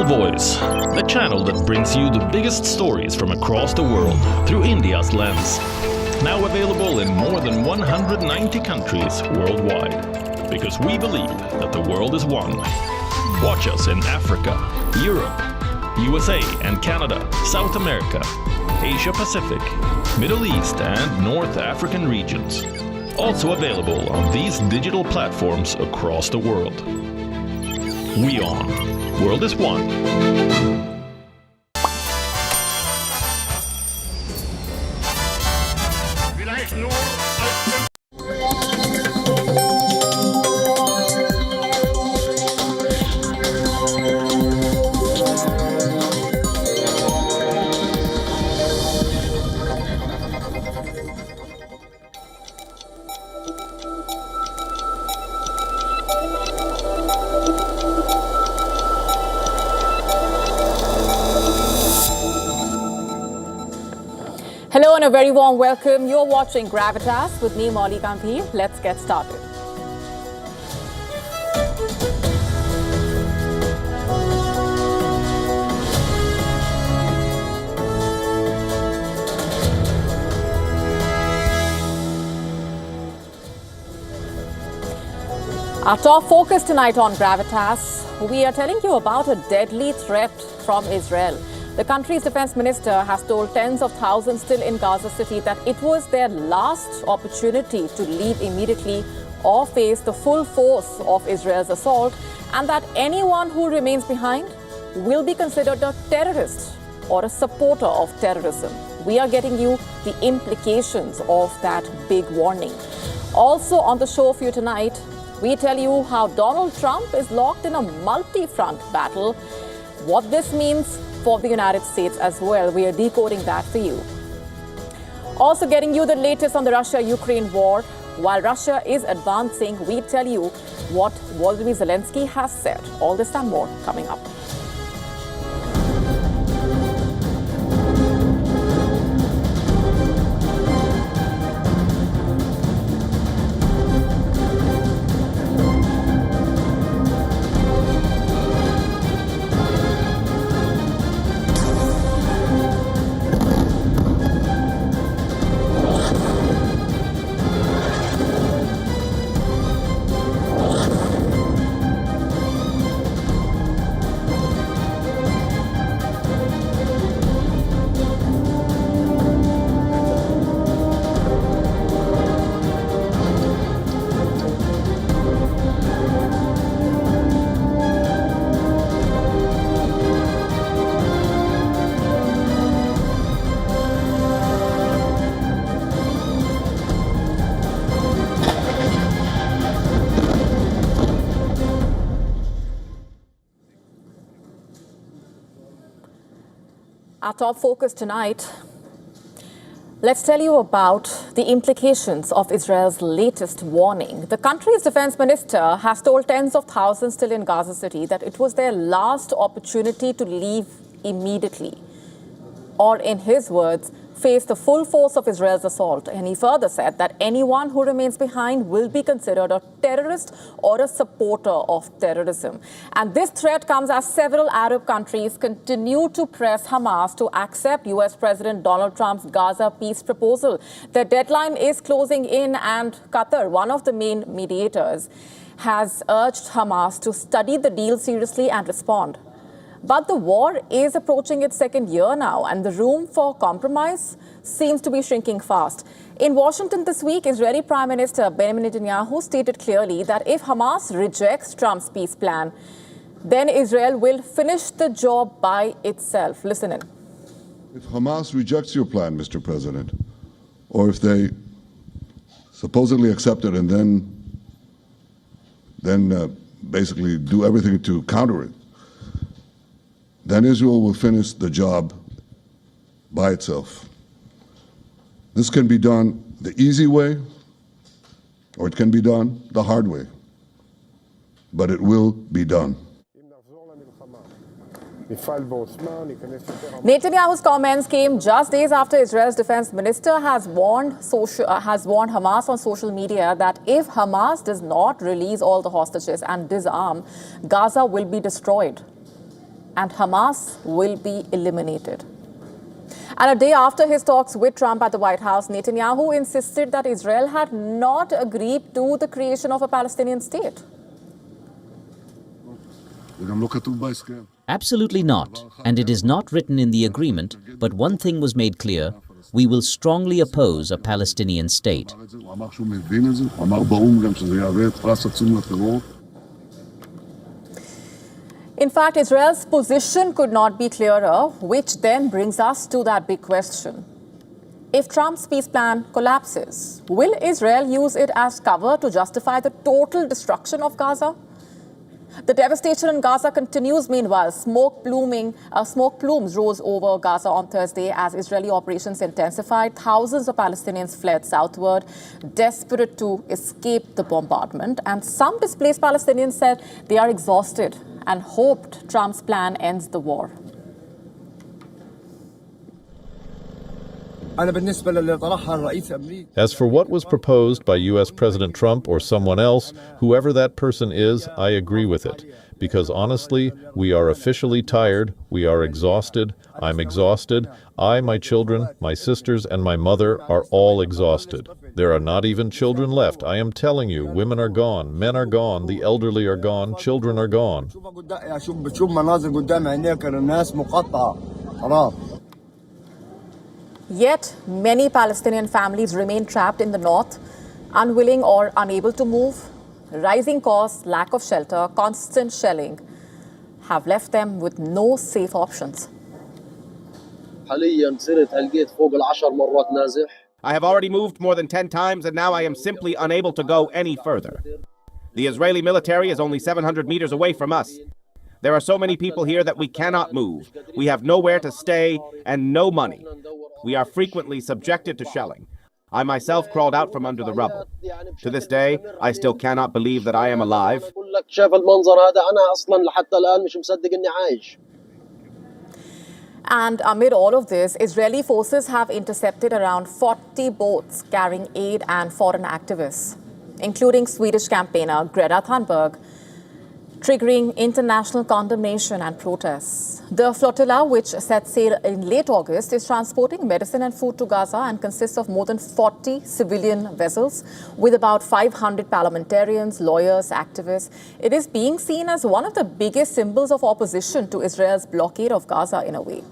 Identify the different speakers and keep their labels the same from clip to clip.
Speaker 1: Voice, the channel that brings you the biggest stories from across the world through India's lens. Now available in more than 190 countries worldwide. Because we believe that the world is one. Watch us in Africa, Europe, USA and Canada, South America, Asia Pacific, Middle East and North African regions. Also available on these digital platforms across the world. WION. World is one.
Speaker 2: Hello and a very warm welcome. You're watching Gravitas with me, Molly Gambhir. Let's get started. Our top focus tonight on Gravitas, we are telling you about a deadly threat from Israel. The country's defense minister has told tens of thousands still in Gaza City that it was their last opportunity to leave immediately or face the full force of Israel's assault, and that anyone who remains behind will be considered a terrorist or a supporter of terrorism. We are getting you the implications of that big warning. Also on the show for you tonight, we tell you how Donald Trump is locked in a multi-front battle, what this means for the United States as well. We are decoding that for you. Also getting you the latest on the Russia-Ukraine war. While Russia is advancing, we tell you what Volodymyr Zelensky has said. All this and more coming up. Our top focus tonight, let's tell you about the implications of Israel's latest warning. The country's defense minister has told tens of thousands still in Gaza City that it was their last opportunity to leave immediately, or in his words, face the full force of Israel's assault. And he further said that anyone who remains behind will be considered a terrorist or a supporter of terrorism. And this threat comes as several Arab countries continue to press Hamas to accept US President Donald Trump's Gaza peace proposal. The deadline is closing in, and Qatar, one of the main mediators, has urged Hamas to study the deal seriously and respond. But the war is approaching its second year now, and the room for compromise seems to be shrinking fast. In Washington this week, Israeli Prime Minister Benjamin Netanyahu stated clearly that if Hamas rejects Trump's peace plan, then Israel will finish the job by itself. Listen in.
Speaker 3: If Hamas rejects your plan, Mr. President, or if they supposedly accept it and then basically do everything to counter it, then Israel will finish the job by itself. This can be done the easy way, or it can be done the hard way, but it will be done.
Speaker 2: Netanyahu's comments came just days after Israel's defense minister has warned Hamas on social media that if Hamas does not release all the hostages and disarm, Gaza will be destroyed. and Hamas will be eliminated. And a day after his talks with Trump at the White House, Netanyahu insisted that Israel had not agreed to the creation of a Palestinian state.
Speaker 4: Absolutely not, and it is not written in the agreement, but one thing was made clear: we will strongly oppose a Palestinian state.
Speaker 2: In fact, Israel's position could not be clearer, which then brings us to that big question. If Trump's peace plan collapses, will Israel use it as cover to justify the total destruction of Gaza? The devastation in Gaza continues. Meanwhile, smoke plumes rose over Gaza on Thursday as Israeli operations intensified. Thousands of Palestinians fled southward, desperate to escape the bombardment. And some displaced Palestinians said they are exhausted and hoped Trump's plan ends the war.
Speaker 5: As for what was proposed by U.S. President Trump or someone else, whoever that person is, I agree with it. Because honestly, we are officially tired, we are exhausted, I'm exhausted, I, my children, my sisters, and my mother are all exhausted. There are not even children left. I am telling you, women are gone, men are gone, the elderly are gone, children are gone.
Speaker 2: Yet, many Palestinian families remain trapped in the north, unwilling or unable to move. Rising costs, lack of shelter, constant shelling have left them with no safe options.
Speaker 6: I have already moved more than 10 times, and now I am simply unable to go any further. The Israeli military is only 700 meters away from us. There are so many people here that we cannot move. We have nowhere to stay and no money. We are frequently subjected to shelling. I myself crawled out from under the rubble. To this day, I still cannot believe that I am alive.
Speaker 2: And amid all of this, Israeli forces have intercepted around 40 boats carrying aid and foreign activists, including Swedish campaigner Greta Thunberg, triggering international condemnation and protests. The flotilla, which set sail in late August, is transporting medicine and food to Gaza and consists of more than 40 civilian vessels with about 500 parliamentarians, lawyers, activists. It is being seen as one of the biggest symbols of opposition to Israel's blockade of Gaza in a way.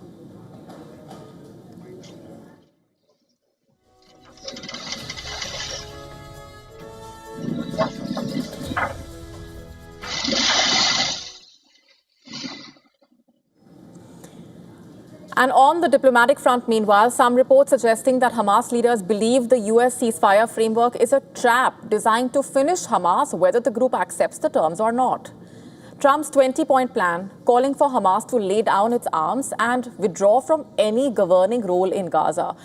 Speaker 2: And on the diplomatic front, meanwhile, some reports suggesting that Hamas leaders believe the U.S. ceasefire framework is a trap designed to finish Hamas, whether the group accepts the terms or not. Trump's 20-point plan, calling for Hamas to lay down its arms and withdraw from any governing role in Gaza.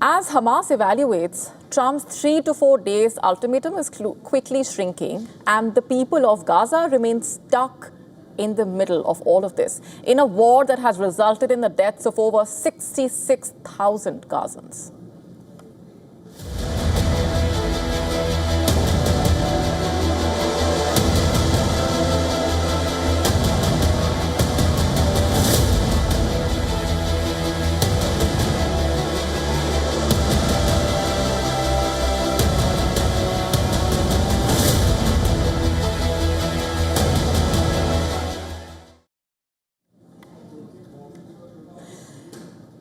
Speaker 2: As Hamas evaluates, Trump's 3 to 4 days ultimatum is quickly shrinking, and the people of Gaza remain stuck in the middle of all of this, in a war that has resulted in the deaths of over 66,000 Gazans.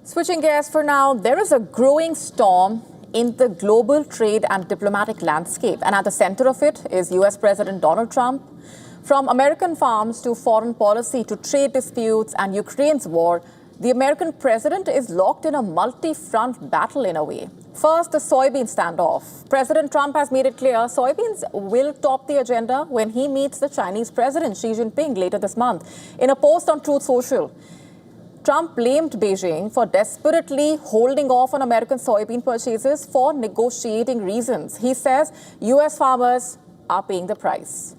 Speaker 2: Switching gears for now, there is a growing storm in the global trade and diplomatic landscape. And at the center of it is U.S. President Donald Trump. From American farms to foreign policy to trade disputes and Ukraine's war, the American president is locked in a multi-front battle in a way. First, the soybean standoff. President Trump has made it clear soybeans will top the agenda when he meets the Chinese President Xi Jinping later this month. In a post on Truth Social, Trump blamed Beijing for desperately holding off on American soybean purchases for negotiating reasons. He says U.S. farmers are paying the price.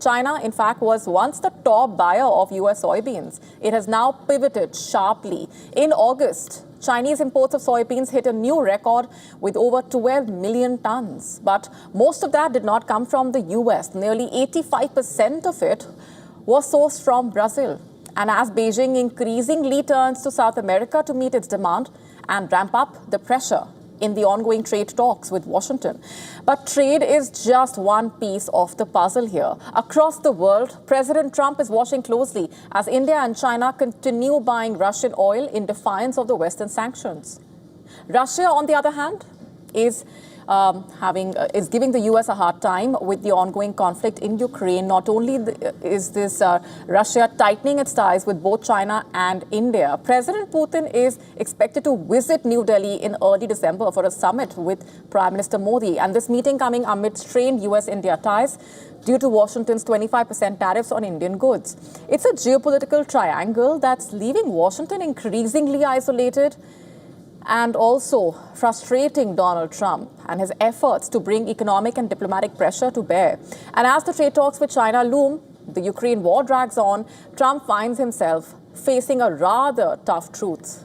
Speaker 2: China, in fact, was once the top buyer of U.S. soybeans. It has now pivoted sharply. In August, Chinese imports of soybeans hit a new record with over 12 million tons. But most of that did not come from the U.S. Nearly 85% of it was sourced from Brazil. And as Beijing increasingly turns to South America to meet its demand and ramp up the pressure in the ongoing trade talks with Washington. But trade is just one piece of the puzzle here. Across the world, President Trump is watching closely as India and China continue buying Russian oil in defiance of the Western sanctions. Russia, on the other hand, is giving the U.S. a hard time with the ongoing conflict in Ukraine. Not only is this Russia tightening its ties with both China and India, President Putin is expected to visit New Delhi in early December for a summit with Prime Minister Modi. And this meeting coming amid strained U.S.-India ties due to Washington's 25% tariffs on Indian goods. It's a geopolitical triangle that's leaving Washington increasingly isolated and also frustrating Donald Trump and his efforts to bring economic and diplomatic pressure to bear. And as the trade talks with China loom, the Ukraine war drags on, Trump finds himself facing a rather tough truth.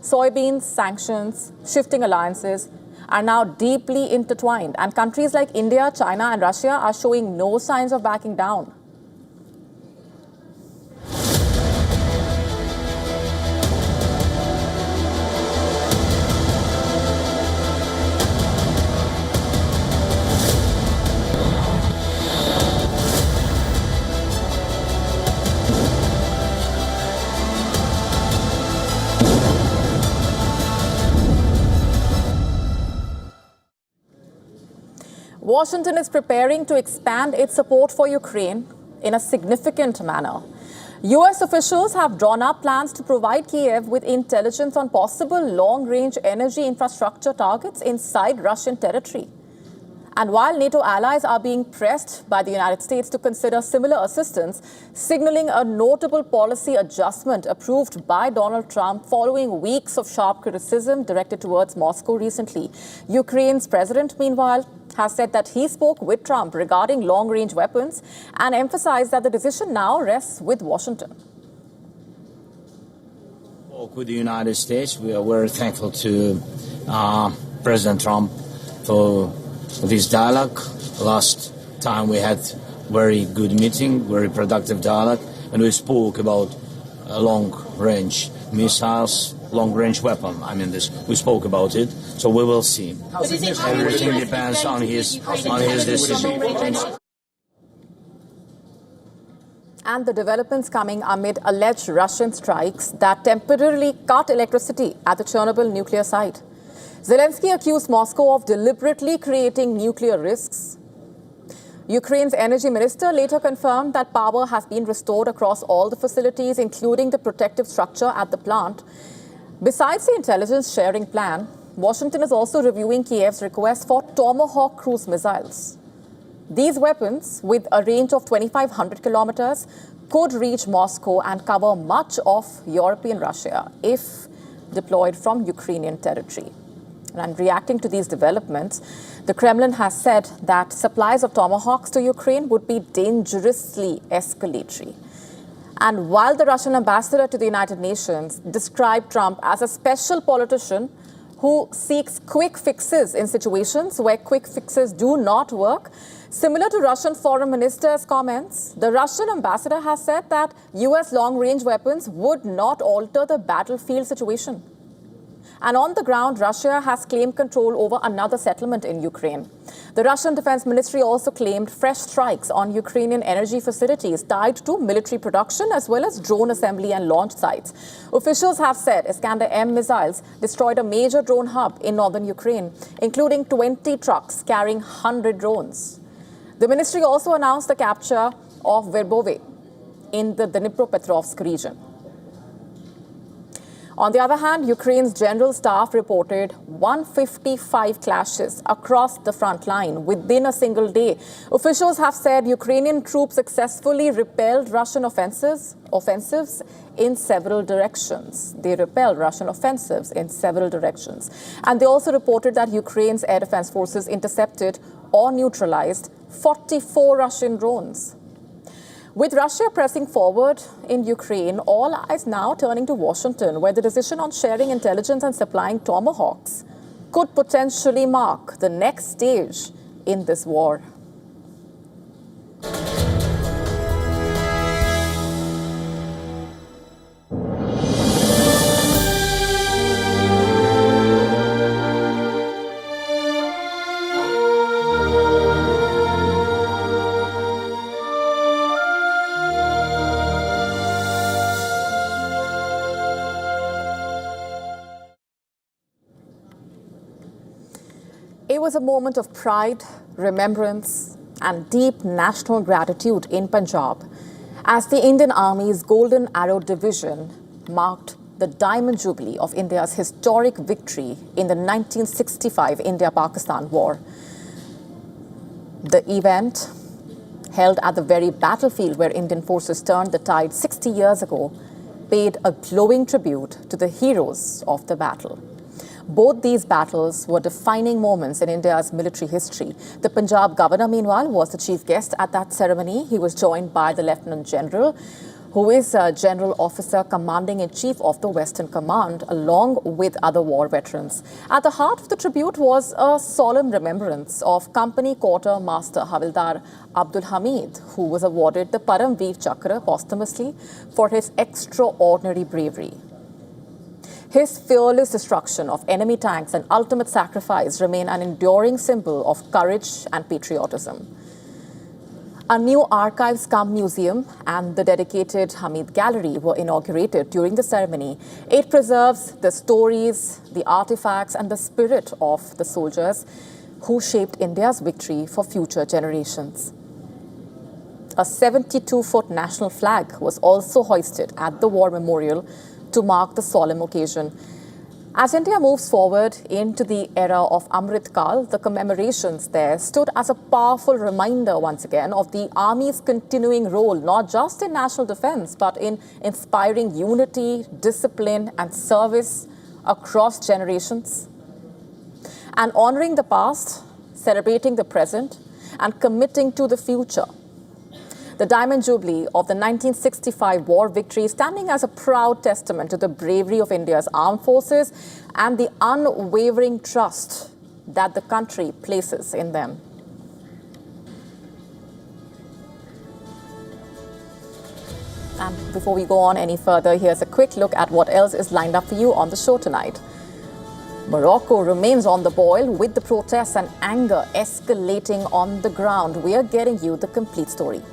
Speaker 2: Soybeans, sanctions, shifting alliances are now deeply intertwined, and countries like India, China, and Russia are showing no signs of backing down. Washington is preparing to expand its support for Ukraine in a significant manner. U.S. officials have drawn up plans to provide Kiev with intelligence on possible long-range energy infrastructure targets inside Russian territory. And while NATO allies are being pressed by the United States to consider similar assistance, signaling a notable policy adjustment approved by Donald Trump following weeks of sharp criticism directed towards Moscow recently. Ukraine's president, meanwhile, has said that he spoke with Trump regarding long-range weapons and emphasized that the decision now rests with Washington.
Speaker 7: Spoke with the United States. We are very thankful to President Trump for this dialogue. Last time we had very good meeting, very productive dialogue, and we spoke about long-range missiles, long-range weapon. We spoke about it, so we will see. Everything depends on his decision.
Speaker 2: And the developments coming amid alleged Russian strikes that temporarily cut electricity at the Chernobyl nuclear site. Zelensky accused Moscow of deliberately creating nuclear risks. Ukraine's energy minister later confirmed that power has been restored across all the facilities, including the protective structure at the plant. Besides the intelligence sharing plan, Washington is also reviewing Kiev's request for Tomahawk cruise missiles. These weapons, with a range of 2,500 kilometers, could reach Moscow and cover much of European Russia if deployed from Ukrainian territory. And reacting to these developments, the Kremlin has said that supplies of Tomahawks to Ukraine would be dangerously escalatory. And while the Russian ambassador to the United Nations described Trump as a special politician who seeks quick fixes in situations where quick fixes do not work, similar to Russian foreign minister's comments, the Russian ambassador has said that U.S. long-range weapons would not alter the battlefield situation. And on the ground, Russia has claimed control over another settlement in Ukraine. The Russian Defense Ministry also claimed fresh strikes on Ukrainian energy facilities tied to military production as well as drone assembly and launch sites. Officials have said Iskander-M missiles destroyed a major drone hub in northern Ukraine, including 20 trucks carrying 100 drones. The ministry also announced the capture of Verbove in the Dnipropetrovsk region. On the other hand, Ukraine's general staff reported 155 clashes across the front line within a single day. Officials have said Ukrainian troops successfully repelled Russian offensives in several directions. They repelled Russian offensives in several directions. And they also reported that Ukraine's air defense forces intercepted or neutralized 44 Russian drones. With Russia pressing forward in Ukraine, all eyes now turning to Washington, where the decision on sharing intelligence and supplying Tomahawks could potentially mark the next stage in this war. was a moment of pride, remembrance, and deep national gratitude in Punjab as the Indian Army's Golden Arrow Division marked the Diamond Jubilee of India's historic victory in the 1965 India-Pakistan War. The event, held at the very battlefield where Indian forces turned the tide 60 years ago, paid a glowing tribute to the heroes of the battle. Both these battles were defining moments in India's military history. The Punjab governor, meanwhile, was the chief guest at that ceremony. He was joined by the Lieutenant General, who is a general officer commanding-in-chief of the Western Command, along with other war veterans. At the heart of the tribute was a solemn remembrance of Company Quartermaster Havildar Abdul Hamid, who was awarded the Param Veer Chakra posthumously for his extraordinary bravery. His fearless destruction of enemy tanks and ultimate sacrifice remain an enduring symbol of courage and patriotism. A new Archives Cum Museum and the dedicated Hamid Gallery were inaugurated during the ceremony. It preserves the stories, the artifacts, and the spirit of the soldiers who shaped India's victory for future generations. A 72-foot national flag was also hoisted at the War Memorial to mark the solemn occasion. As India moves forward into the era of Amrit Kal, the commemorations there stood as a powerful reminder once again of the Army's continuing role, not just in national defense, but in inspiring unity, discipline, and service across generations. And honoring the past, celebrating the present, and committing to the future. The Diamond Jubilee of the 1965 war victory standing as a proud testament to the bravery of India's armed forces and the unwavering trust that the country places in them. And before we go on any further, here's a quick look at what else is lined up for you on the show tonight. Morocco remains on the boil with the protests and anger escalating on the ground. We are getting you the complete story.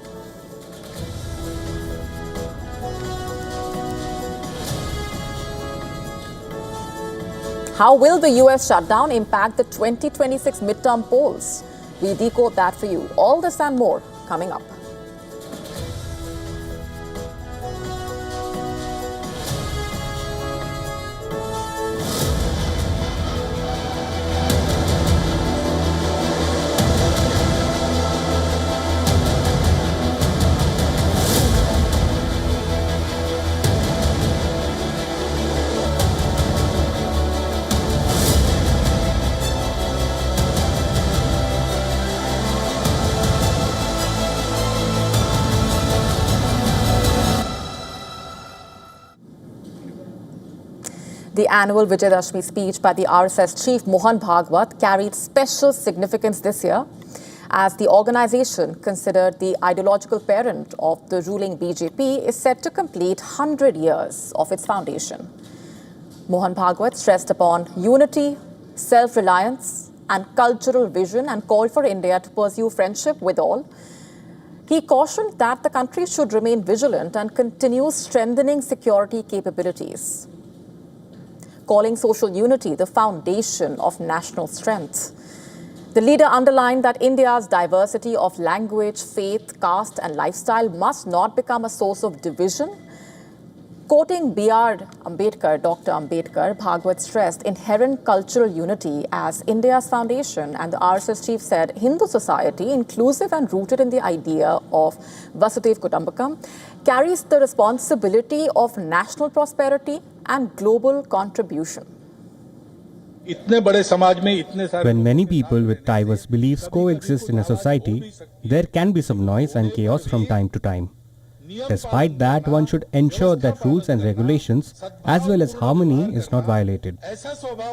Speaker 2: How will the US shutdown impact the 2026 midterm polls? We decode that for you. All this and more coming up. The annual Vijayadashmi speech by the RSS chief Mohan Bhagwat carried special significance this year as the organization, considered the ideological parent of the ruling BJP, is set to complete 100 years of its foundation. Mohan Bhagwat stressed upon unity, self-reliance and cultural vision and called for India to pursue friendship with all. He cautioned that the country should remain vigilant and continue strengthening security capabilities, calling social unity the foundation of national strength. The leader underlined that India's diversity of language, faith, caste and lifestyle must not become a source of division. Quoting B.R. Ambedkar, Dr. Ambedkar, Bhagwat stressed inherent cultural unity as India's foundation, and the RSS chief said Hindu society, inclusive and rooted in the idea of Vasudhaiva Kutumbakam, carries the responsibility of national prosperity and global contribution.
Speaker 8: When many people with diverse beliefs coexist in a society, there can be some noise and chaos from time to time. Despite that, one should ensure that rules and regulations as well as harmony is not violated.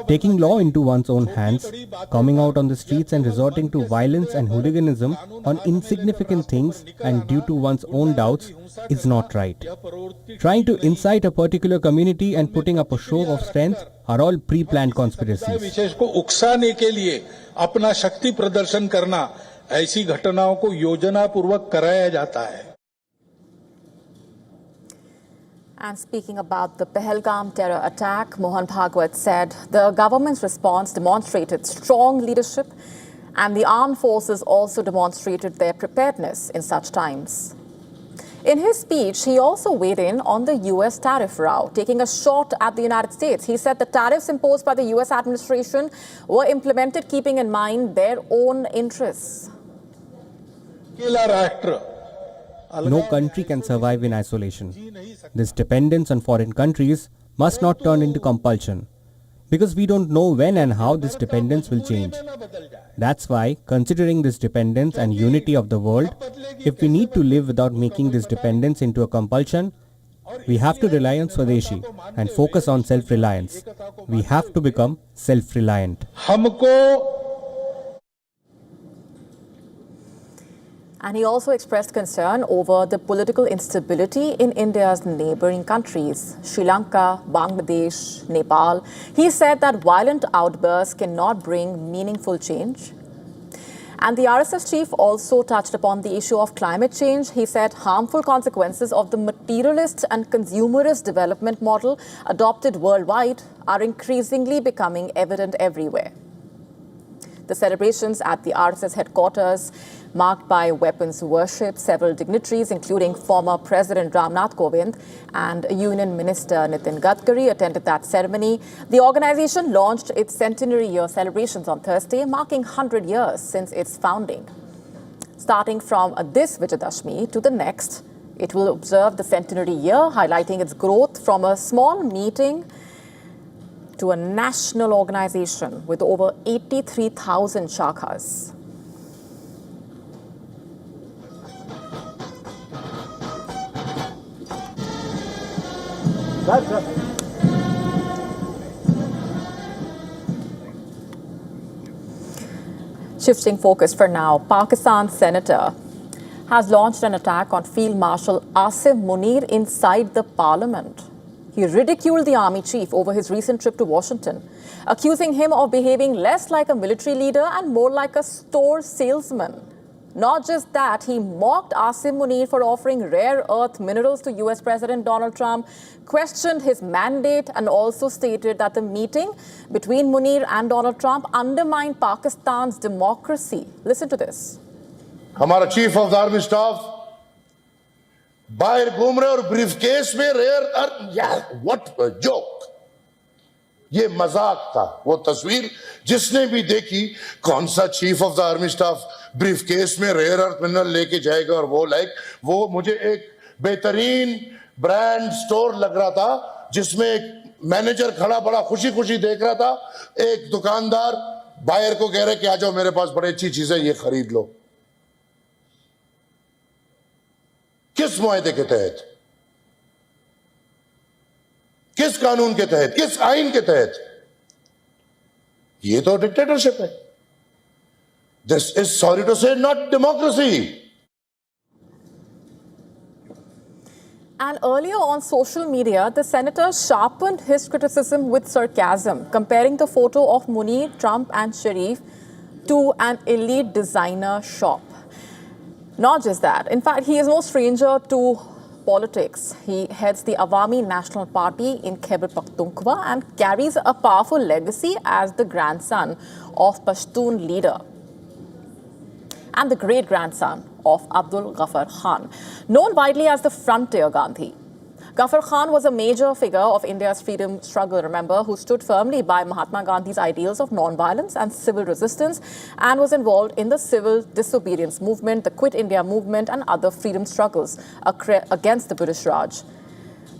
Speaker 8: Taking law into one's own hands, coming out on the streets and resorting to violence and hooliganism on insignificant things and due to one's own doubts is not right. Trying to incite a particular community and putting up a show of strength are all pre-planned conspiracies.
Speaker 2: And speaking about the Pahalgam terror attack, Mohan Bhagwat said the government's response demonstrated strong leadership and the armed forces also demonstrated their preparedness in such times. In his speech, he also weighed in on the US tariff row, taking a shot at the United States. He said the tariffs imposed by the US administration were implemented keeping in mind their own interests.
Speaker 8: No country can survive in isolation. This dependence on foreign countries must not turn into compulsion, because we don't know when and how this dependence will change. That's why, considering this dependence and unity of the world, if we need to live without making this dependence into a compulsion, we have to rely on Swadeshi and focus on self-reliance. We have to become self-reliant.
Speaker 2: And he also expressed concern over the political instability in India's neighboring countries, Sri Lanka, Bangladesh, Nepal. He said that violent outbursts cannot bring meaningful change. And the RSS chief also touched upon the issue of climate change. He said harmful consequences of the materialist and consumerist development model adopted worldwide are increasingly becoming evident everywhere. The celebrations at the RSS headquarters marked by weapons worship. Several dignitaries, including former President Ramnath Kovind and Union Minister Nitin Gadkari, attended that ceremony. The organization launched its centenary year celebrations on Thursday, marking 100 years since its founding. Starting from this Vijayadashmi to the next, it will observe the centenary year, highlighting its growth from a small meeting to a national organization with over 83,000 shakhas. Shifting focus for now, Pakistan's senator has launched an attack on Field Marshal Asim Munir inside the parliament. He ridiculed the army chief over his recent trip to Washington, accusing him of behaving less like a military leader and more like a store salesman. Not just that, he mocked Asim Munir for offering rare earth minerals to US President Donald Trump, questioned his mandate, and also stated that the meeting between Munir and Donald Trump undermined Pakistan's democracy. Listen to this.
Speaker 9: हमारा chief of the army staff बाहर घूम रहे और briefcase में rare यार what a joke, ये मजाक था। वो तस्वीर जिसने भी देखी, कौन सा chief of the army staff briefcase में रेयर अर्थ मिनरल लेके जाएगा, और वो मुझे एक बेहतरीन ब्रांड स्टोर लग रहा था जिसमें एक मैनेजर खड़ा बड़ा खुशी खुशी देख रहा था, एक दुकानदार बायर को कह रहे कि आ जाओ मेरे पास बड़ी अच्छी चीजें ये खरीद लो। किस मुआहदे के तहत, किस कानून के तहत, किस आइन के तहत? ये तो डिक्टेटरशिप है। This is, sorry to say, not democracy.
Speaker 2: And earlier on social media, the senator sharpened his criticism with sarcasm, comparing the photo of Munir, Trump and Sharif to an elite designer shop. Not just that. In fact, he is no stranger to politics. He heads the Awami National Party in Khyber Pakhtunkhwa and carries a powerful legacy as the grandson of Pashtun leader and the great-grandson of Abdul Ghaffar Khan, known widely as the Frontier Gandhi. Ghaffar Khan was a major figure of India's freedom struggle, remember, who stood firmly by Mahatma Gandhi's ideals of non-violence and civil resistance and was involved in the civil disobedience movement, the Quit India movement and other freedom struggles against the British Raj.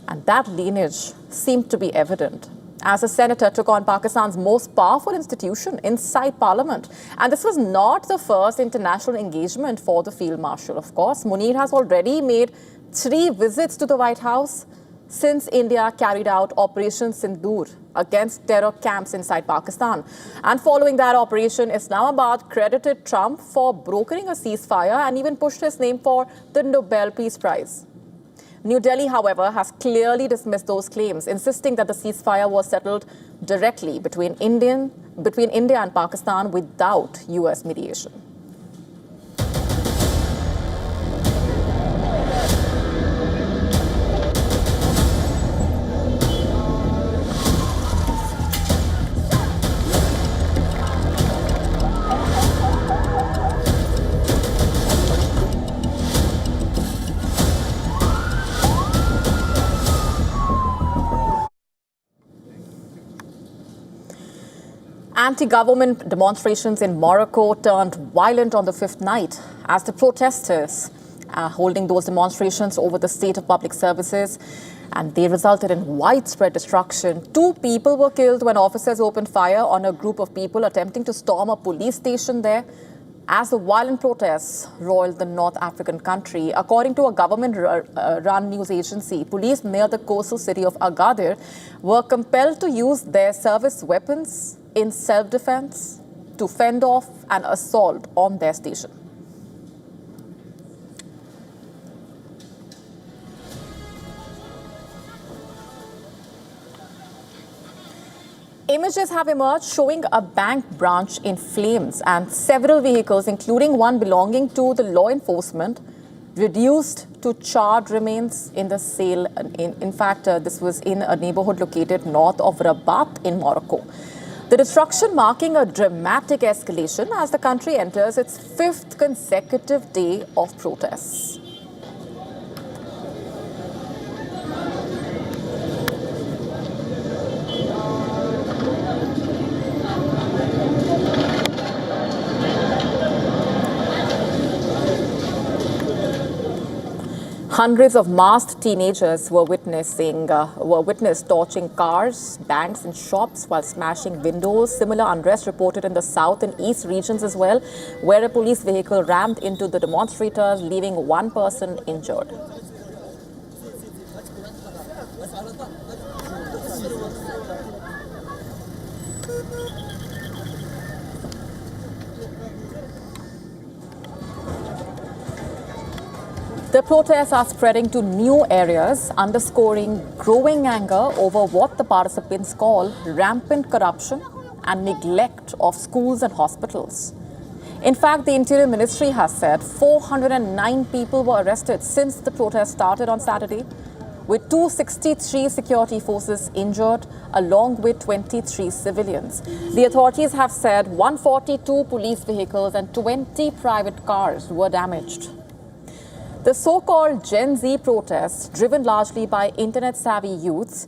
Speaker 2: And that lineage seemed to be evident as a senator took on Pakistan's most powerful institution inside parliament. And this was not the first international engagement for the Field Marshal, of course. Munir has already made 3 visits to the White House since India carried out Operation Sindoor against terror camps inside Pakistan. And following that operation, Islamabad credited Trump for brokering a ceasefire and even pushed his name for the Nobel Peace Prize. New Delhi, however, has clearly dismissed those claims, insisting that the ceasefire was settled directly between India and Pakistan without US mediation. Anti-government demonstrations in Morocco turned violent on the fifth night as the protesters holding those demonstrations over the state of public services, and they resulted in widespread destruction. 2 people were killed when officers opened fire on a group of people attempting to storm a police station there as the violent protests roiled the North African country. According to a government-run news agency, police near the coastal city of Agadir were compelled to use their service weapons in self-defense to fend off an assault on their station. Images have emerged showing a bank branch in flames and several vehicles, including one belonging to the law enforcement, reduced to charred remains in the sale. In fact, this was in a neighborhood located north of Rabat in Morocco. The destruction marking a dramatic escalation as the country enters its 5th consecutive day of protests. Hundreds of masked teenagers were witnessed torching cars, banks and shops while smashing windows. Similar unrest reported in the south and east regions as well, where a police vehicle rammed into the demonstrators, leaving 1 person injured. The protests are spreading to new areas, underscoring growing anger over what the participants call rampant corruption and neglect of schools and hospitals. In fact, the Interior Ministry has said 409 people were arrested since the protest started on Saturday, with 263 security forces injured, along with 23 civilians. The authorities have said 142 police vehicles and 20 private cars were damaged. The so-called Gen Z protests, driven largely by internet-savvy youths,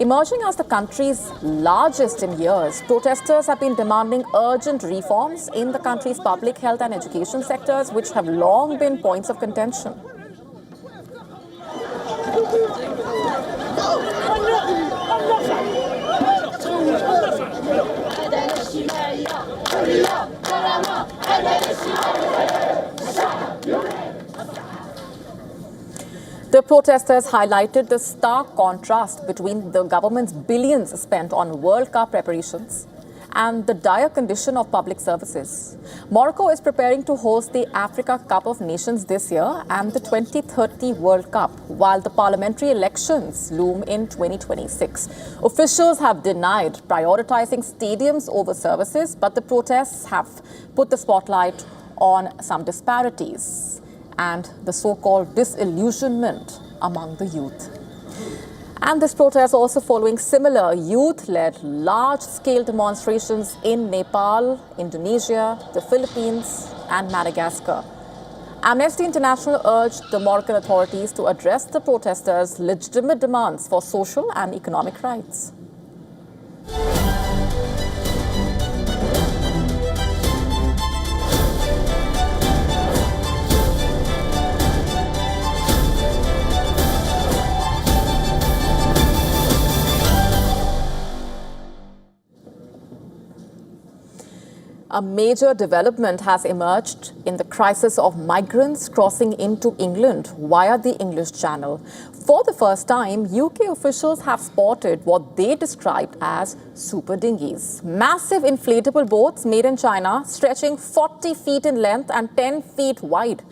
Speaker 2: emerging as the country's largest in years. Protesters have been demanding urgent reforms in the country's public health and education sectors, which have long been points of contention. The protesters highlighted the stark contrast between the government's billions spent on World Cup preparations and the dire condition of public services. Morocco is preparing to host the Africa Cup of Nations this year and the 2030 World Cup, while the parliamentary elections loom in 2026. Officials have denied prioritizing stadiums over services, but the protests have put the spotlight on some disparities and the so-called disillusionment among the youth. And this protest also following similar youth-led large-scale demonstrations in Nepal, Indonesia, the Philippines and Madagascar. Amnesty International urged the Moroccan authorities to address the protesters' legitimate demands for social and economic rights. A major development has emerged in the crisis of migrants crossing into England via the English Channel. For the first time, UK officials have spotted what they described as super dinghies. Massive inflatable boats made in China, stretching 40 feet in length and 10 feet wide.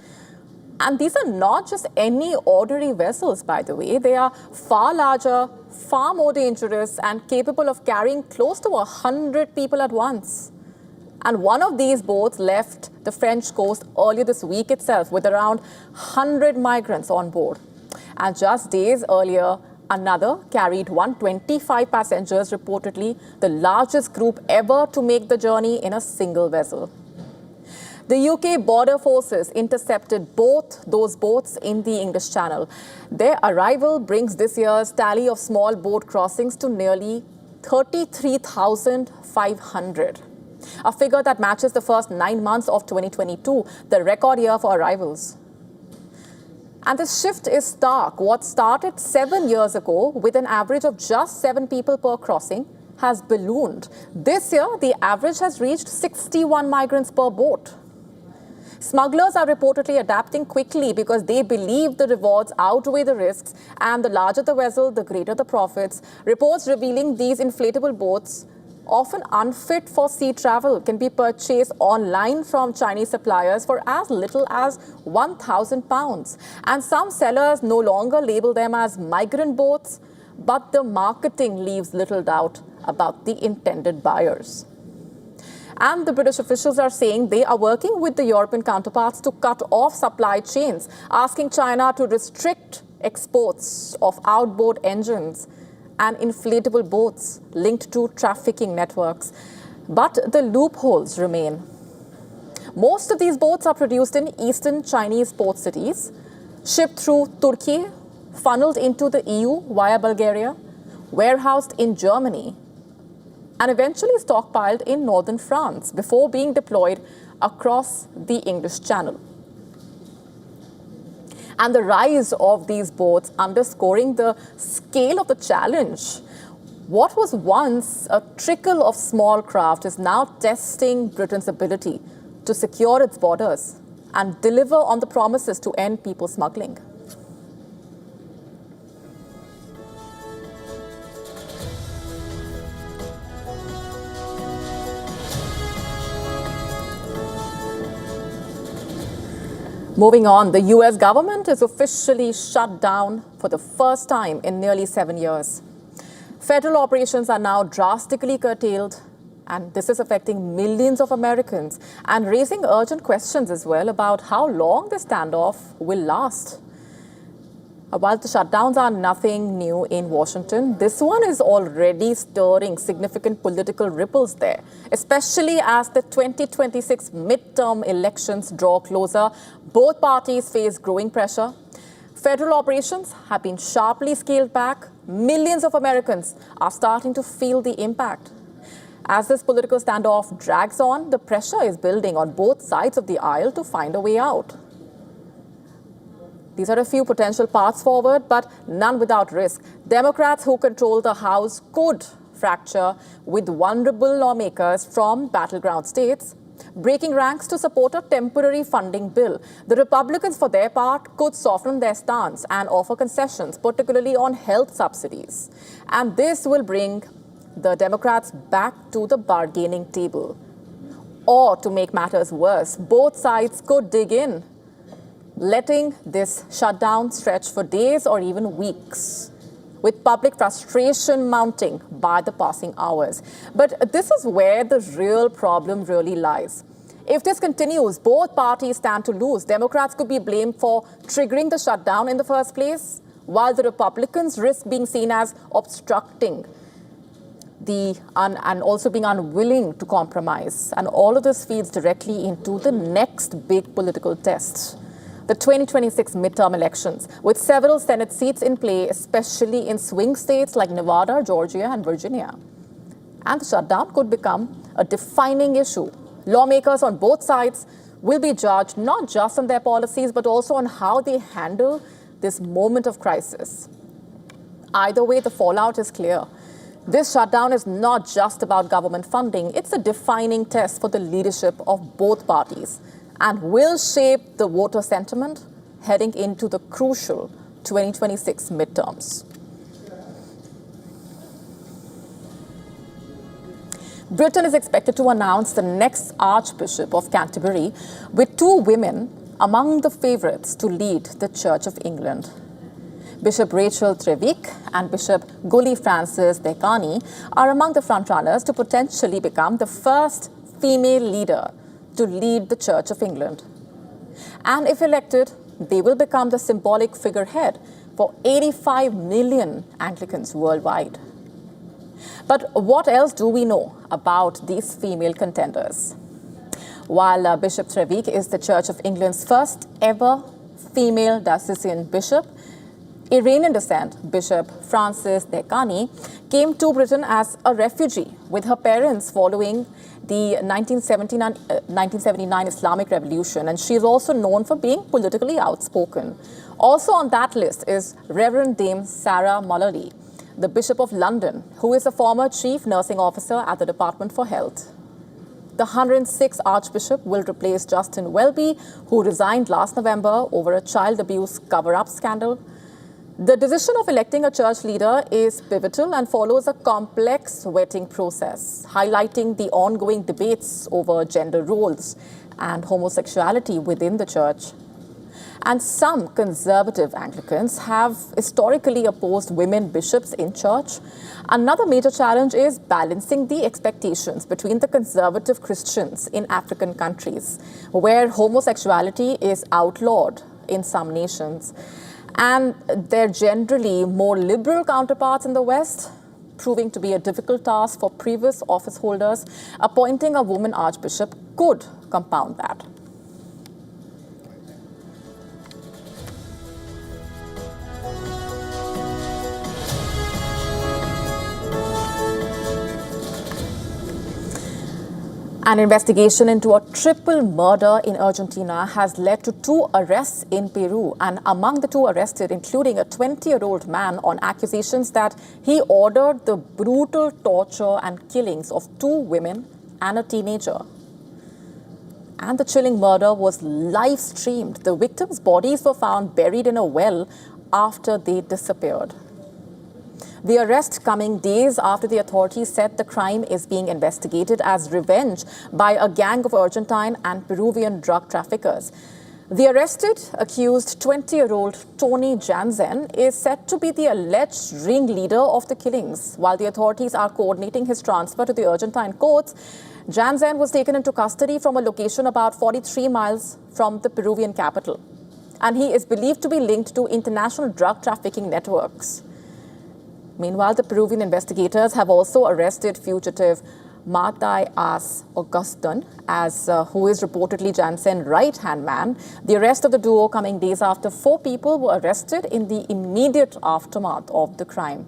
Speaker 2: And these are not just any ordinary vessels, by the way. They are far larger, far more dangerous, and capable of carrying close to 100 people at once. And one of these boats left the French coast earlier this week itself with around 100 migrants on board. And just days earlier, another carried 125 passengers, reportedly the largest group ever to make the journey in a single vessel. The UK border forces intercepted both those boats in the English Channel. Their arrival brings this year's tally of small boat crossings to nearly 33,500. A figure that matches the first 9 months of 2022, the record year for arrivals. And this shift is stark. What started 7 years ago with an average of just 7 people per crossing has ballooned. This year, the average has reached 61 migrants per boat. Smugglers are reportedly adapting quickly because they believe the rewards outweigh the risks, and the larger the vessel, the greater the profits. Reports revealing these inflatable boats, often unfit for sea travel, can be purchased online from Chinese suppliers for as little as £1,000. And some sellers no longer label them as migrant boats, but the marketing leaves little doubt about the intended buyers. And the British officials are saying they are working with the European counterparts to cut off supply chains, asking China to restrict exports of outboard engines and inflatable boats linked to trafficking networks. But the loopholes remain. Most of these boats are produced in eastern Chinese port cities, shipped through Turkey, funneled into the EU via Bulgaria, warehoused in Germany, and eventually stockpiled in northern France before being deployed across the English Channel. And the rise of these boats underscoring the scale of the challenge. What was once a trickle of small craft is now testing Britain's ability to secure its borders and deliver on the promises to end people smuggling. Moving on, the US government is officially shut down for the first time in nearly 7 years. Federal operations are now drastically curtailed, and this is affecting millions of Americans and raising urgent questions as well about how long the standoff will last. While the shutdowns are nothing new in Washington, this one is already stirring significant political ripples there, especially as the 2026 midterm elections draw closer. Both parties face growing pressure. Federal operations have been sharply scaled back. Millions of Americans are starting to feel the impact. As this political standoff drags on, the pressure is building on both sides of the aisle to find a way out. These are a few potential paths forward, but none without risk. Democrats who control the House could fracture with vulnerable lawmakers from battleground states, breaking ranks to support a temporary funding bill. The Republicans, for their part, could soften their stance and offer concessions, particularly on health subsidies. And this will bring the Democrats back to the bargaining table. Or, to make matters worse, both sides could dig in, letting this shutdown stretch for days or even weeks, with public frustration mounting by the passing hours. But this is where the real problem really lies. If this continues, both parties stand to lose. Democrats could be blamed for triggering the shutdown in the first place, while the Republicans risk being seen as obstructing and also being unwilling to compromise. And all of this feeds directly into the next big political test, the 2026 midterm elections, with several Senate seats in play, especially in swing states like Nevada, Georgia, and Virginia. And the shutdown could become a defining issue. Lawmakers on both sides will be judged not just on their policies, but also on how they handle this moment of crisis. Either way, the fallout is clear. This shutdown is not just about government funding. It's a defining test for the leadership of both parties, and will shape the voter sentiment heading into the crucial 2026 midterms. Britain is expected to announce the next Archbishop of Canterbury, with 2 women among the favourites to lead the Church of England. Bishop Rachel Trevick and Bishop Gully Francis Dekani are among the frontrunners to potentially become the first female leader to lead the Church of England. And if elected, they will become the symbolic figurehead for 85 million Anglicans worldwide. But what else do we know about these female contenders? While Bishop Trevick is the Church of England's first ever female diocesan bishop, Iranian descent Bishop Francis Dehkani came to Britain as a refugee with her parents following the 1979 Islamic Revolution, and she is also known for being politically outspoken. Also on that list is Reverend Dame Sarah Mullaly, the Bishop of London, who is a former Chief Nursing Officer at the Department for Health. The 106th Archbishop will replace Justin Welby, who resigned last November over a child abuse cover-up scandal. The decision of electing a church leader is pivotal and follows a complex vetting process, highlighting the ongoing debates over gender roles and homosexuality within the church. And some conservative Anglicans have historically opposed women bishops in church. Another major challenge is balancing the expectations between the conservative Christians in African countries, where homosexuality is outlawed in some nations, and their generally more liberal counterparts in the West, proving to be a difficult task for previous office holders. Appointing a woman archbishop could compound that. An investigation into a triple murder in Argentina has led to 2 arrests in Peru, and among the 2 arrested, including a 20-year-old man on accusations that he ordered the brutal torture and killings of 2 women and a teenager. And the chilling murder was live-streamed. The victims' bodies were found buried in a well after they disappeared. The arrest coming days after the authorities said the crime is being investigated as revenge by a gang of Argentine and Peruvian drug traffickers. The arrested, accused 20-year-old Tony Jansen is said to be the alleged ringleader of the killings. While the authorities are coordinating his transfer to the Argentine courts, Jansen was taken into custody from a location about 43 miles from the Peruvian capital. And he is believed to be linked to international drug trafficking networks. Meanwhile, the Peruvian investigators have also arrested fugitive Martai As Augustin, who is reportedly Jansen's right-hand man. The arrest of the duo coming days after 4 people were arrested in the immediate aftermath of the crime.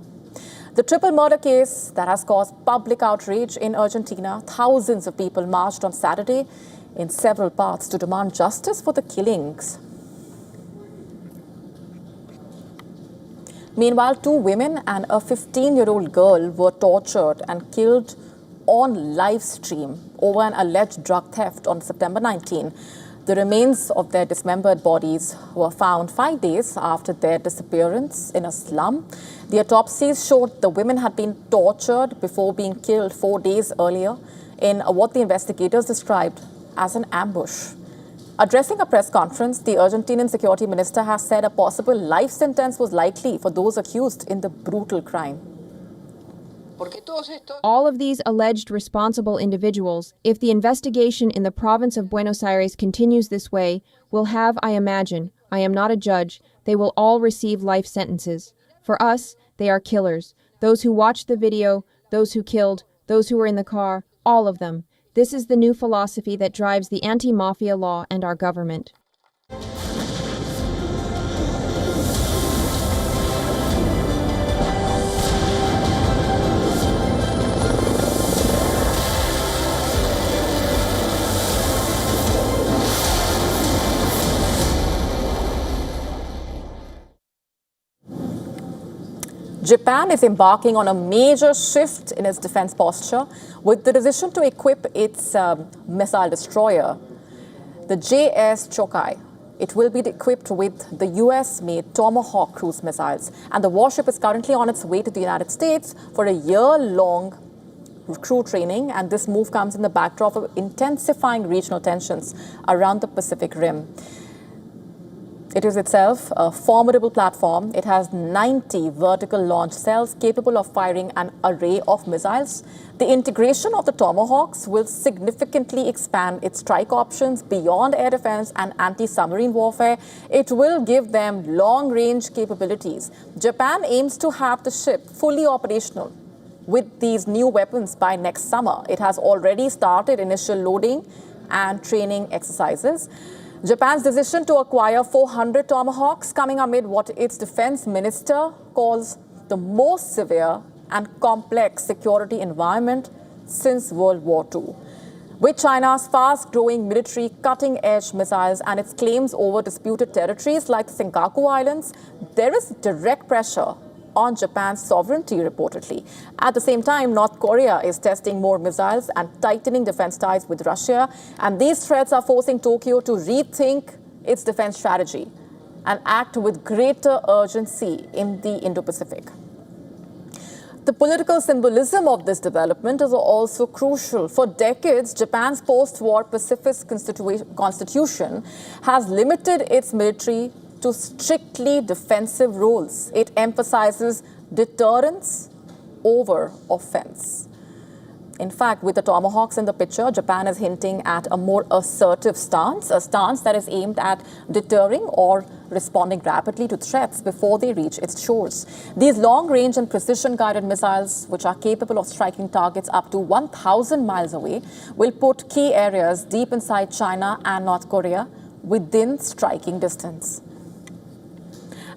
Speaker 2: The triple murder case that has caused public outrage in Argentina. Thousands of people marched on Saturday in several parts to demand justice for the killings. Meanwhile, 2 women and a 15-year-old girl were tortured and killed on live stream over an alleged drug theft on September 19. The remains of their dismembered bodies were found 5 days after their disappearance in a slum. The autopsies showed the women had been tortured before being killed 4 days earlier in what the investigators described as an ambush. Addressing a press conference, the Argentinian security minister has said a possible life sentence was likely for those accused in the brutal crime.
Speaker 10: All of these alleged responsible individuals, if the investigation in the province of Buenos Aires continues this way, will have, I imagine, I am not a judge, they will all receive life sentences. For us, they are killers. Those who watched the video, those who killed, those who were in the car, all of them. This is the new philosophy that drives the anti-mafia law and our government.
Speaker 2: Japan is embarking on a major shift in its defense posture with the decision to equip its missile destroyer, the JS Chokai. It will be equipped with the US-made Tomahawk cruise missiles, and the warship is currently on its way to the United States for a year-long crew training, and this move comes in the backdrop of intensifying regional tensions around the Pacific Rim. It is itself a formidable platform. It has 90 vertical launch cells capable of firing an array of missiles. The integration of the Tomahawks will significantly expand its strike options beyond air defense and anti-submarine warfare. It will give them long-range capabilities. Japan aims to have the ship fully operational with these new weapons by next summer. It has already started initial loading and training exercises. Japan's decision to acquire 400 Tomahawks coming amid what its defense minister calls the most severe and complex security environment since World War II. With China's fast-growing military cutting-edge missiles and its claims over disputed territories like the Senkaku Islands, there is direct pressure on Japan's sovereignty, reportedly. At the same time, North Korea is testing more missiles and tightening defense ties with Russia, and these threats are forcing Tokyo to rethink its defense strategy and act with greater urgency in the Indo-Pacific. The political symbolism of this development is also crucial. For decades, Japan's post-war pacifist constitution has limited its military to strictly defensive roles. It emphasizes deterrence over offense. In fact, with the Tomahawks in the picture, Japan is hinting at a more assertive stance, a stance that is aimed at deterring or responding rapidly to threats before they reach its shores. These long-range and precision-guided missiles, which are capable of striking targets up to 1,000 miles away, will put key areas deep inside China and North Korea within striking distance.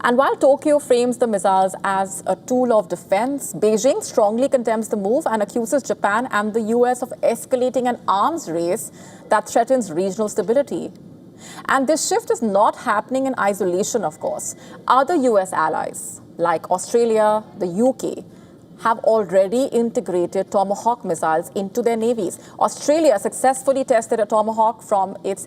Speaker 2: And while Tokyo frames the missiles as a tool of defense, Beijing strongly condemns the move and accuses Japan and the US of escalating an arms race that threatens regional stability. And this shift is not happening in isolation, of course. Other US allies, like Australia, the UK, have already integrated Tomahawk missiles into their navies. Australia successfully tested a Tomahawk from its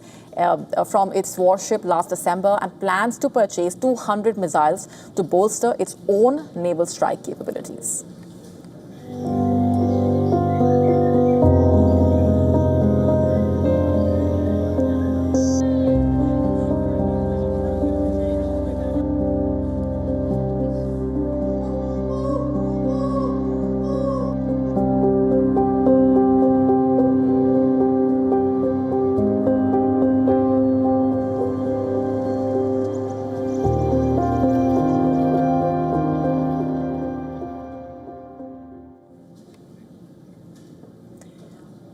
Speaker 2: warship last December and plans to purchase 200 missiles to bolster its own naval strike capabilities.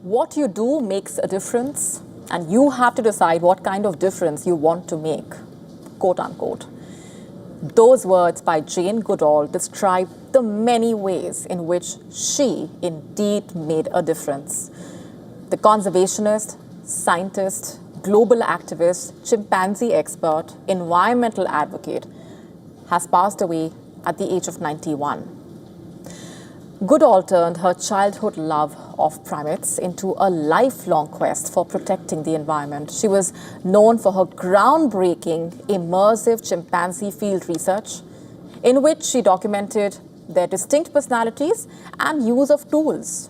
Speaker 2: What you do makes a difference, and you have to decide what kind of difference you want to make, quote unquote. Those words by Jane Goodall describe the many ways in which she indeed made a difference. The conservationist, scientist, global activist, chimpanzee expert, environmental advocate has passed away at the age of 91. Goodall turned her childhood love of primates into a lifelong quest for protecting the environment. She was known for her groundbreaking, immersive chimpanzee field research, in which she documented their distinct personalities and use of tools.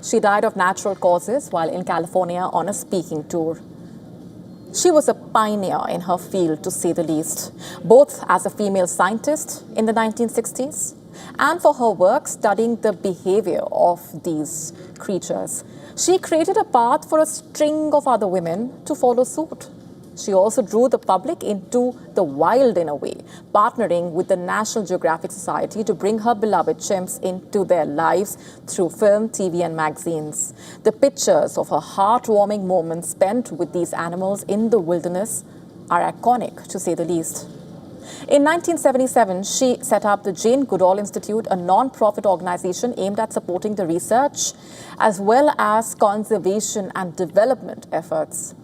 Speaker 2: She died of natural causes while in California on a speaking tour. She was a pioneer in her field, to say the least, both as a female scientist in the 1960s and for her work studying the behavior of these creatures. She created a path for a string of other women to follow suit. She also drew the public into the wild in a way, partnering with the National Geographic Society to bring her beloved chimps into their lives through film, TV, and magazines. The pictures of her heartwarming moments spent with these animals in the wilderness are iconic, to say the least. In 1977, she set up the Jane Goodall Institute, a non-profit organization aimed at supporting the research as well as conservation and development efforts.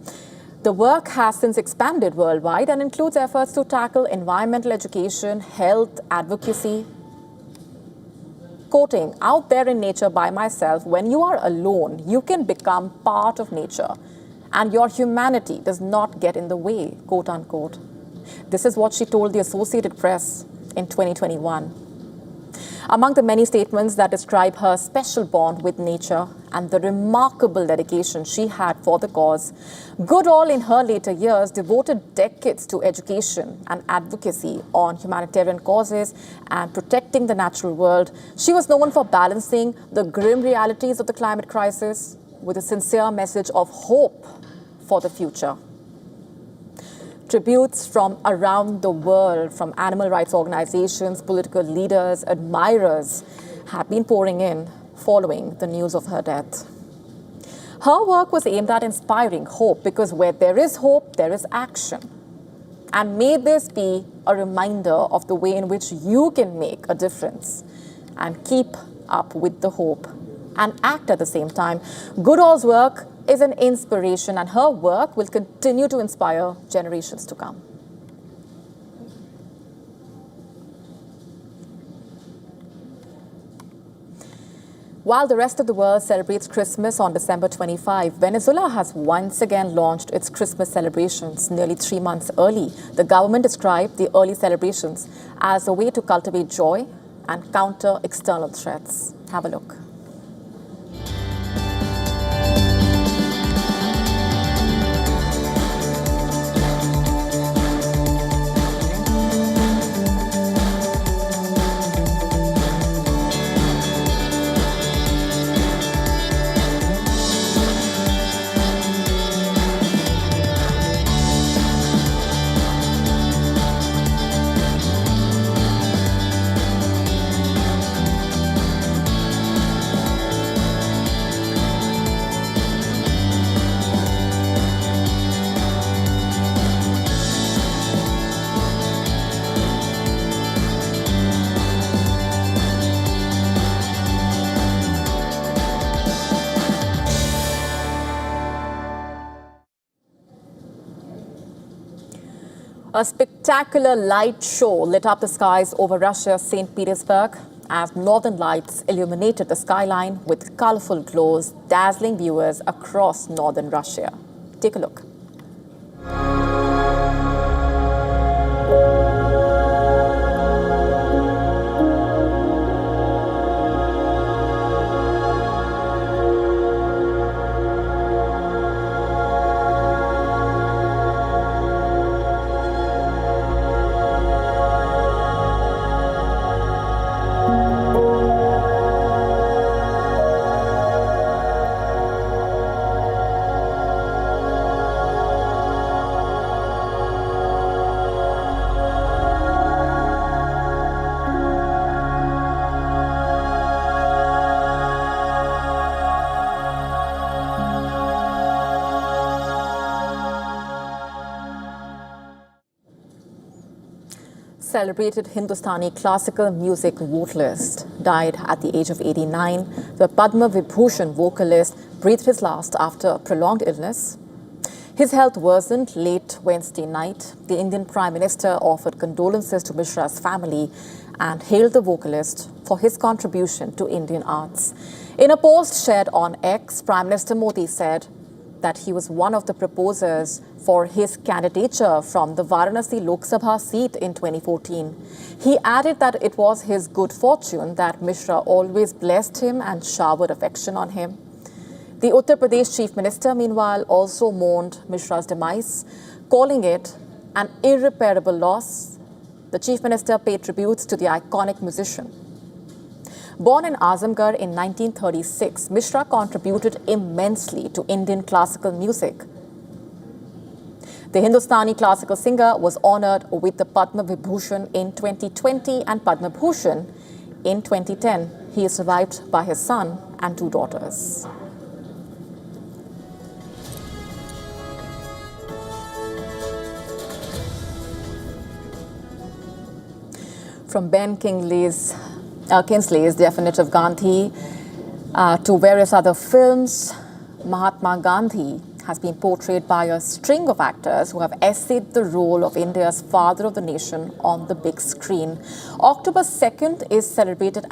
Speaker 2: The work has since expanded worldwide and includes efforts to tackle environmental education, health, advocacy. Quoting, "Out there in nature by myself, when you are alone, you can become part of nature and your humanity does not get in the way," quote unquote. This is what she told the Associated Press in 2021. Among the many statements that describe her special bond with nature and the remarkable dedication she had for the cause, Goodall in her later years devoted decades to education and advocacy on humanitarian causes and protecting the natural world. She was known for balancing the grim realities of the climate crisis with a sincere message of hope for the future. Tributes from around the world, from animal rights organizations, political leaders, admirers, have been pouring in following the news of her death. Her work was aimed at inspiring hope, because where there is hope, there is action. And may this be a reminder of the way in which you can make a difference and keep up with the hope and act at the same time. Goodall's work is an inspiration, and her work will continue to inspire generations to come. While the rest of the world celebrates Christmas on December 25, Venezuela has once again launched its Christmas celebrations nearly 3 months early. The government described the early celebrations as a way to cultivate joy and counter external threats. Have a look. A spectacular light show lit up the skies over Russia's St. Petersburg as northern lights illuminated the skyline with colorful glows, dazzling viewers across northern Russia. Take a look. Celebrated Hindustani classical music vocalist died at the age of 89. The Padma Vibhushan vocalist breathed his last after a prolonged illness. His health worsened late Wednesday night. The Indian Prime Minister offered condolences to Mishra's family and hailed the vocalist for his contribution to Indian arts. In a post shared on X, Prime Minister Modi said that he was one of the proposers for his candidature from the Varanasi Lok Sabha seat in 2014. He added that it was his good fortune that Mishra always blessed him and showered affection on him. The Uttar Pradesh Chief Minister, meanwhile, also mourned Mishra's demise, calling it an irreparable loss. The Chief Minister paid tributes to the iconic musician. Born in Azamgarh in 1936, Mishra contributed immensely to Indian classical music. The Hindustani classical singer was honored with the Padma Vibhushan in 2020 and Padma Bhushan in 2010. He is survived by his son and 2 daughters. From Ben Kingsley's Definitive Gandhi to various other films, Mahatma Gandhi has been portrayed by a string of actors who have essayed the role of India's father of the nation on the big screen. October 2nd is celebrated as